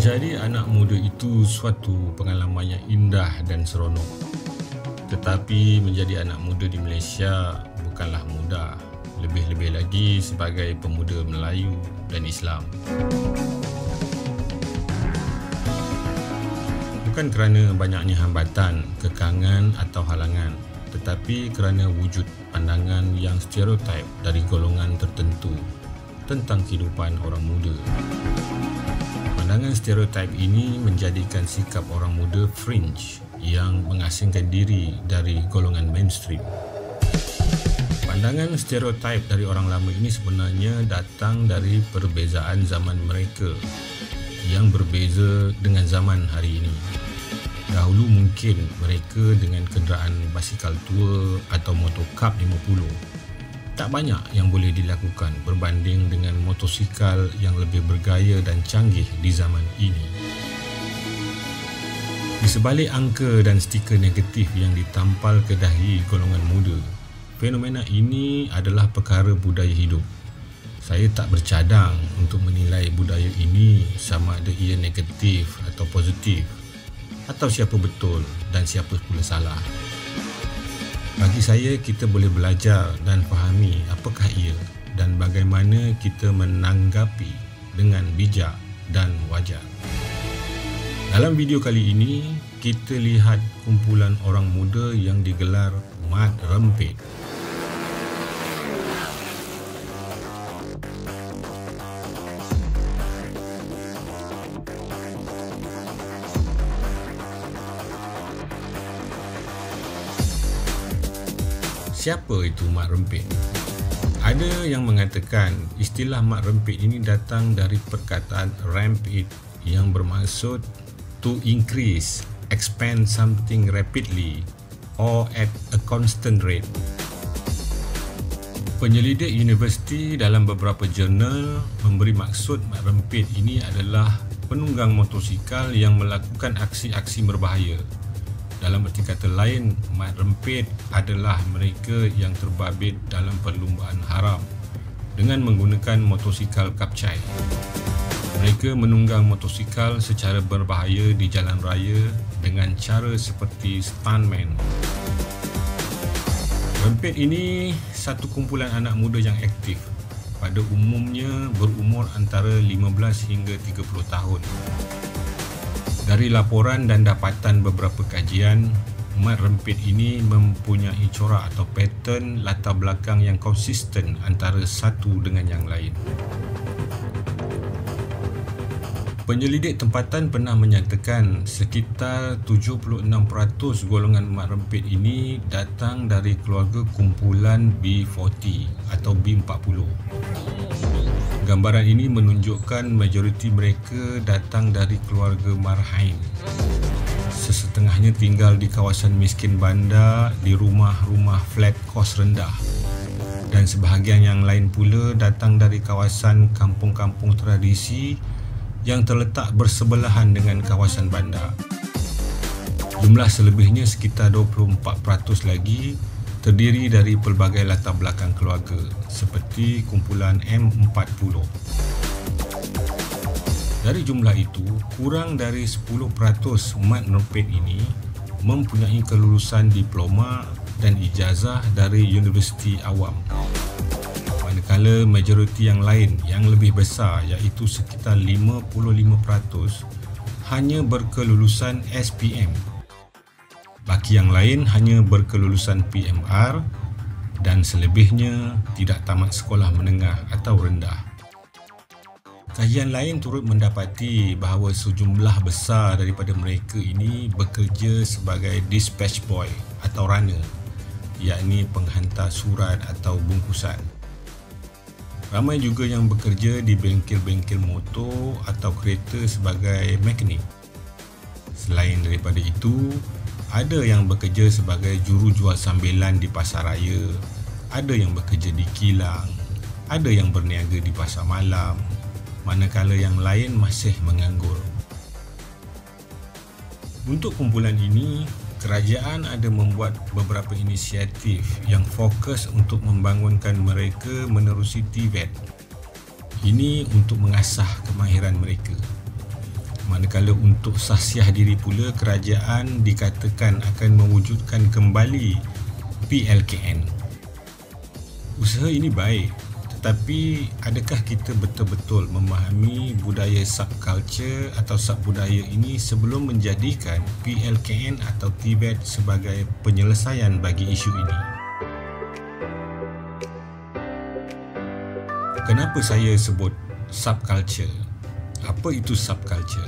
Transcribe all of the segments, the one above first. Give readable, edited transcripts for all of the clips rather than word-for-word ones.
Menjadi anak muda itu suatu pengalaman yang indah dan seronok. Tetapi menjadi anak muda di Malaysia bukanlah mudah, lebih-lebih lagi sebagai pemuda Melayu dan Islam. Bukan kerana banyaknya hambatan, kekangan atau halangan, tetapi kerana wujud pandangan yang stereotip dari golongan tertentu tentang kehidupan orang muda. Pandangan stereotip ini menjadikan sikap orang muda fringe yang mengasingkan diri dari golongan mainstream. Pandangan stereotip dari orang lama ini sebenarnya datang dari perbezaan zaman mereka yang berbeza dengan zaman hari ini. Dahulu mungkin mereka dengan kenderaan basikal tua atau motorkap 50 tak banyak yang boleh dilakukan berbanding dengan motosikal yang lebih bergaya dan canggih di zaman ini. Di sebalik angka dan stiker negatif yang ditampal ke dahi golongan muda, fenomena ini adalah perkara budaya hidup. Saya tak bercadang untuk menilai budaya ini sama ada ia negatif atau positif, atau siapa betul dan siapa pula salah. Bagi saya, kita boleh belajar dan fahami apakah ia dan bagaimana kita menanggapi dengan bijak dan wajar. Dalam video kali ini, kita lihat kumpulan orang muda yang digelar Mat Rempit. Siapa itu Mat Rempit? Ada yang mengatakan istilah Mat Rempit ini datang dari perkataan ramp it yang bermaksud to increase, expand something rapidly or at a constant rate. Penyelidik universiti dalam beberapa jurnal memberi maksud Mat Rempit ini adalah penunggang motosikal yang melakukan aksi-aksi berbahaya. Dalam erti kata lain, Mat Rempit adalah mereka yang terbabit dalam perlumbaan haram dengan menggunakan motosikal kapcai. Mereka menunggang motosikal secara berbahaya di jalan raya dengan cara seperti stuntman. Rempit ini satu kumpulan anak muda yang aktif, pada umumnya berumur antara 15 hingga 30 tahun. Dari laporan dan dapatan beberapa kajian, Mat Rempit ini mempunyai corak atau pattern latar belakang yang konsisten antara satu dengan yang lain. Penyelidik tempatan pernah menyatakan sekitar 76% golongan Mat Rempit ini datang dari keluarga kumpulan B40 atau B40. Gambaran ini menunjukkan majoriti mereka datang dari keluarga marhain. Sesetengahnya tinggal di kawasan miskin bandar di rumah-rumah flat kos rendah. Dan sebahagian yang lain pula datang dari kawasan kampung-kampung tradisi yang terletak bersebelahan dengan kawasan bandar. Jumlah selebihnya sekitar 24% lagi terdiri dari pelbagai latar belakang keluarga seperti kumpulan M40. Dari jumlah itu, kurang dari 10% Mat Rempit ini mempunyai kelulusan diploma dan ijazah dari universiti awam. Manakala majoriti yang lain yang lebih besar iaitu sekitar 55% hanya berkelulusan SPM. Baki yang lain hanya berkelulusan PMR dan selebihnya tidak tamat sekolah menengah atau rendah. Kajian lain turut mendapati bahawa sejumlah besar daripada mereka ini bekerja sebagai dispatch boy atau runner, yakni penghantar surat atau bungkusan. Ramai juga yang bekerja di bengkel-bengkel motor atau kereta sebagai mekanik. Selain daripada itu, ada yang bekerja sebagai juru jual sambilan di pasar raya, ada yang bekerja di kilang, ada yang berniaga di pasar malam, manakala yang lain masih menganggur. Untuk kumpulan ini, kerajaan ada membuat beberapa inisiatif yang fokus untuk membangunkan mereka menerusi TVET. Ini untuk mengasah kemahiran mereka. manakala untuk sahsiah diri pula kerajaan dikatakan akan mewujudkan kembali PLKN. Usaha ini baik, tetapi adakah kita betul-betul memahami budaya subculture atau subbudaya ini sebelum menjadikan PLKN atau TVET sebagai penyelesaian bagi isu ini? Kenapa saya sebut subculture? Apa itu subculture?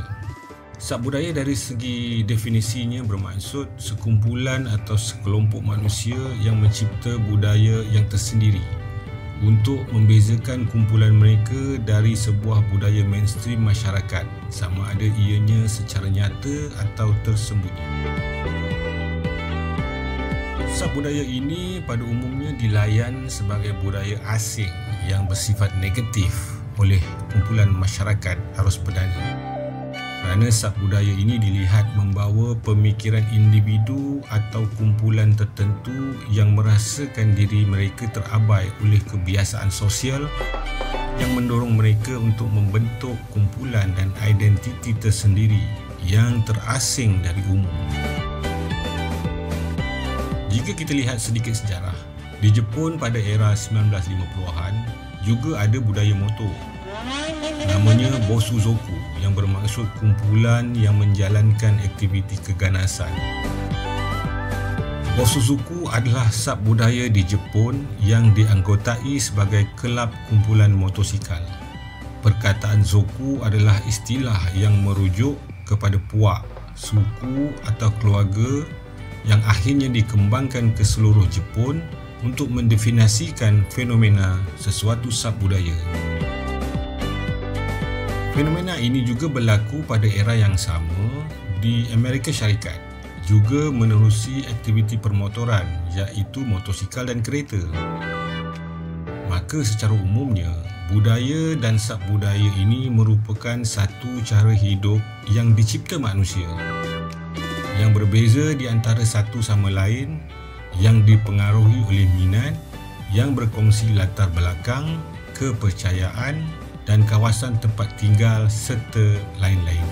Subbudaya dari segi definisinya bermaksud sekumpulan atau sekelompok manusia yang mencipta budaya yang tersendiri untuk membezakan kumpulan mereka dari sebuah budaya mainstream masyarakat, sama ada ianya secara nyata atau tersembunyi. Subbudaya ini pada umumnya dilayan sebagai budaya asing yang bersifat negatif oleh kumpulan masyarakat arus perdana. Kerana subbudaya ini dilihat membawa pemikiran individu atau kumpulan tertentu yang merasakan diri mereka terabai oleh kebiasaan sosial yang mendorong mereka untuk membentuk kumpulan dan identiti tersendiri yang terasing dari umum. Jika kita lihat sedikit sejarah, di Jepun pada era 1950-an juga ada budaya motor. Namanya Bosuzoku yang bermaksud kumpulan yang menjalankan aktiviti keganasan. Bosuzoku adalah subbudaya di Jepun yang dianggotai sebagai kelab kumpulan motosikal. Perkataan zoku adalah istilah yang merujuk kepada puak, suku atau keluarga yang akhirnya dikembangkan ke seluruh Jepun untuk mendefinisikan fenomena sesuatu subbudaya. Fenomena ini juga berlaku pada era yang sama di Amerika Syarikat, juga menerusi aktiviti permotoran iaitu motosikal dan kereta. Maka secara umumnya, budaya dan subbudaya ini merupakan satu cara hidup yang dicipta manusia, yang berbeza di antara satu sama lain, yang dipengaruhi oleh minat, yang berkongsi latar belakang, kepercayaan dan kawasan tempat tinggal serta lain-lain.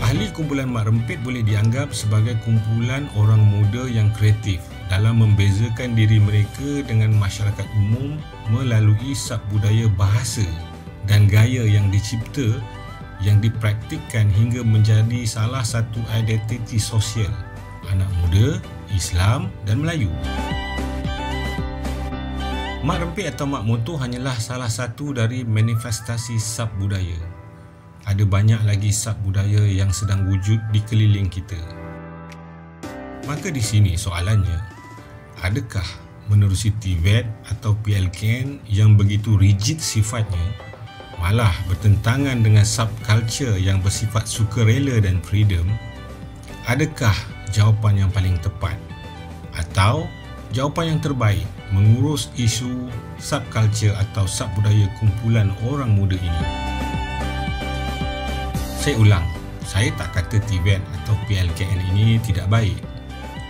Ahli kumpulan mak rempit boleh dianggap sebagai kumpulan orang muda yang kreatif dalam membezakan diri mereka dengan masyarakat umum melalui subbudaya bahasa dan gaya yang dicipta yang dipraktikkan hingga menjadi salah satu identiti sosial anak muda, Islam dan Melayu. Mak rempit atau mak motor hanyalah salah satu dari manifestasi subbudaya. Ada banyak lagi subbudaya yang sedang wujud di keliling kita. Maka di sini soalannya, adakah menerusi TVET atau PLKN yang begitu rigid sifatnya malah bertentangan dengan subculture yang bersifat sukarela dan freedom? Adakah jawapan yang paling tepat atau jawapan yang terbaik mengurus isu subculture atau subbudaya kumpulan orang muda ini? Saya ulang, saya tak kata TVET atau PLKN ini tidak baik,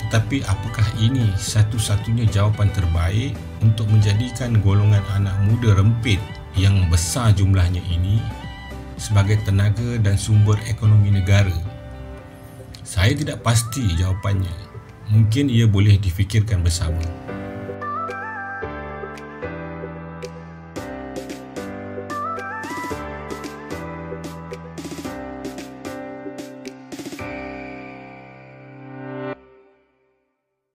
tetapi apakah ini satu-satunya jawapan terbaik untuk menjadikan golongan anak muda rempit yang besar jumlahnya ini sebagai tenaga dan sumber ekonomi negara? Saya tidak pasti jawapannya. Mungkin ia boleh difikirkan bersama.